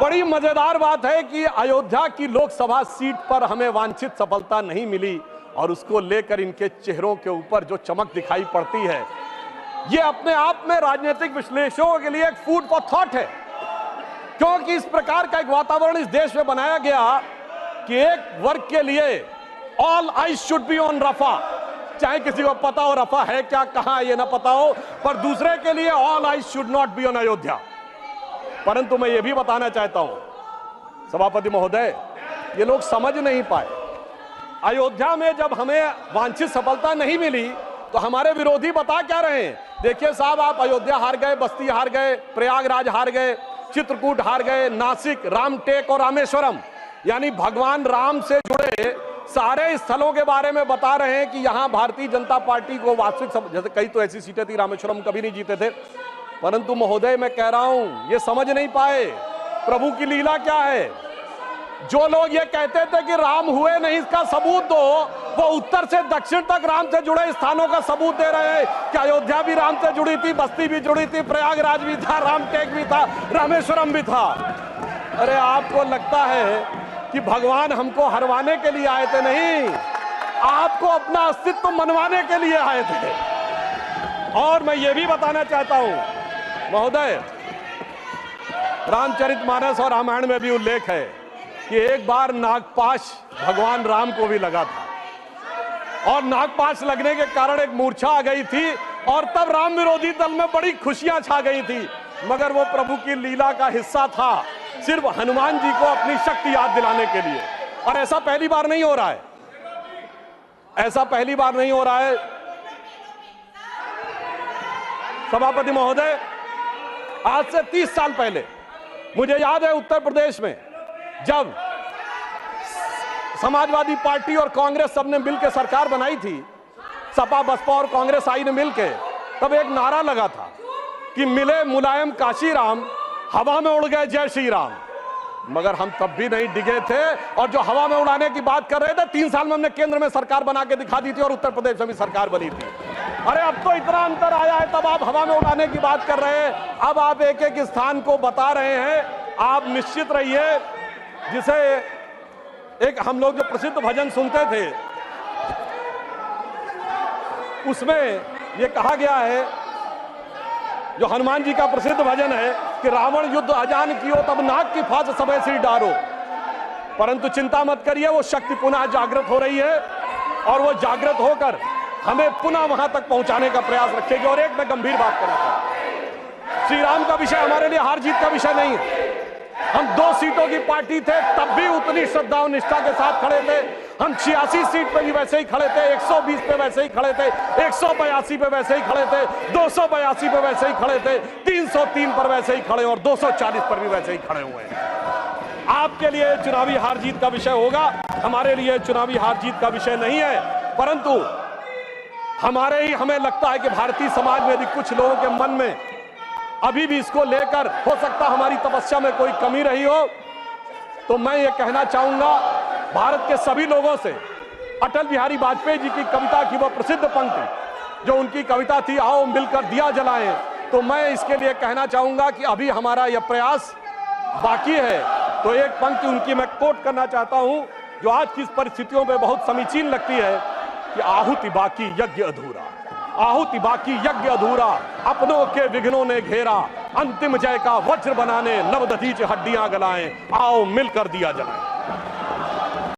बड़ी मजेदार बात है कि अयोध्या की लोकसभा सीट पर हमें वांछित सफलता नहीं मिली और उसको लेकर इनके चेहरों के ऊपर जो चमक दिखाई पड़ती है, ये अपने आप में राजनीतिक विश्लेषकों के लिए एक फूड फॉर थॉट है। क्योंकि इस प्रकार का एक वातावरण इस देश में बनाया गया कि एक वर्ग के लिए all eyes should be on Rafah, चाहे किसी को पता हो रफा है क्या, कहां ये ना पता हो, पर दूसरे के लिए all eyes should not be on Ayodhya. परंतु मैं ये भी बताना चाहता हूं सभापति महोदय, ये लोग समझ नहीं पाए। अयोध्या में जब हमें वांछित सफलता नहीं मिली तो हमारे विरोधी बता क्या रहे हैं? देखिए साहब, आप अयोध्या हार गए, बस्ती हार गए, प्रयागराज हार गए, चित्रकूट हार गए, नासिक, रामटेक और रामेश्वरम, यानी भगवान राम से जुड़े सारे स्थलों के बारे में बता रहे हैं कि यहां भारतीय जनता पार्टी को वास्तविक, जैसे कई तो ऐसी सीटें थी, रामेश्वरम कभी नहीं जीते थे। परंतु महोदय मैं कह रहा हूं, ये समझ नहीं पाए प्रभु की लीला क्या है। जो लोग ये कहते थे कि राम हुए नहीं, इसका सबूत दो, वो उत्तर से दक्षिण तक राम से जुड़े स्थानों का सबूत दे रहे हैं कि अयोध्या भी राम से जुड़ी थी, बस्ती भी जुड़ी थी, प्रयागराज भी था, रामटेक भी था, रामेश्वरम भी था। अरे आपको लगता है कि भगवान हमको हरवाने के लिए आए थे? नहीं, आपको अपना अस्तित्व मनवाने के लिए आए थे। और मैं ये भी बताना चाहता हूं महोदय, रामचरितमानस और रामायण में भी उल्लेख है कि एक बार नागपाश भगवान राम को भी लगा था और नागपाश लगने के कारण एक मूर्छा आ गई थी और तब राम विरोधी दल में बड़ी खुशियां छा गई थी, मगर वो प्रभु की लीला का हिस्सा था, सिर्फ हनुमान जी को अपनी शक्ति याद दिलाने के लिए। और ऐसा पहली बार नहीं हो रहा है, ऐसा पहली बार नहीं हो रहा है सभापति महोदय। आज से 30 साल पहले मुझे याद है उत्तर प्रदेश में जब समाजवादी पार्टी और कांग्रेस सबने मिलकर सरकार बनाई थी, सपा बसपा और कांग्रेस आई ने मिलकर, तब एक नारा लगा था कि मिले मुलायम काशी राम, हवा में उड़ गए जय श्री राम। मगर हम तब भी नहीं डिगे थे और जो हवा में उड़ाने की बात कर रहे थे, 3 साल में हमने केंद्र में सरकार बना के दिखा दी थी और उत्तर प्रदेश में भी सरकार बनी थी। अरे अब तो इतना अंतर आया है, तब आप हवा में उड़ाने की बात कर रहे हैं, अब आप एक एक स्थान को बता रहे हैं। आप निश्चित रहिए, जिसे एक हम लोग जो प्रसिद्ध भजन सुनते थे उसमें यह कहा गया है, जो हनुमान जी का प्रसिद्ध भजन है कि रावण युद्ध अजान कियो तब नाग की फांस सबे सिर डारो, परंतु चिंता मत करिए, वो शक्ति पुनः जागृत हो रही है और वो जागृत होकर हमें पुनः वहां तक पहुंचाने का प्रयास रखेगी। और एक मैं गंभीर बात करना चाहता हूं, श्री राम का विषय हमारे लिए हार जीत का विषय नहीं है। हम 2 सीटों की पार्टी थे, तब भी उतनी श्रद्धा और निष्ठा के साथ खड़े थे। हम 86 सीट पे भी वैसे ही खड़े थे, 120 पे वैसे ही खड़े थे, 182 पे वैसे ही खड़े थे, 282 पे वैसे ही खड़े थे, 303 पर वैसे ही खड़े और 240 पर भी वैसे ही खड़े हुए हैं। आपके लिए चुनावी हार जीत का विषय होगा, हमारे लिए चुनावी हार जीत का विषय नहीं है। परंतु हमें लगता है कि भारतीय समाज में यदि कुछ लोगों के मन में अभी भी इसको लेकर हो सकता हमारी तपस्या में कोई कमी रही हो, तो मैं ये कहना चाहूंगा भारत के सभी लोगों से, अटल बिहारी वाजपेयी जी की कविता की वह प्रसिद्ध पंक्ति जो उनकी कविता थी, आओ मिलकर दिया जलाएं, तो मैं इसके लिए कहना चाहूंगा कि अभी हमारा यह प्रयास बाकी है। तो एक पंक्ति उनकी मैं कोट करना चाहता हूं जो आज की परिस्थितियों में बहुत समीचीन लगती है कि आहुति बाकी यज्ञ अधूरा, आहुति बाकी यज्ञ अधूरा, अपनों के विघ्नों ने घेरा, अंतिम जय का वज्र बनाने नवदधीच हड्डियां गलाएं, आओ मिलकर दिया जलाएं।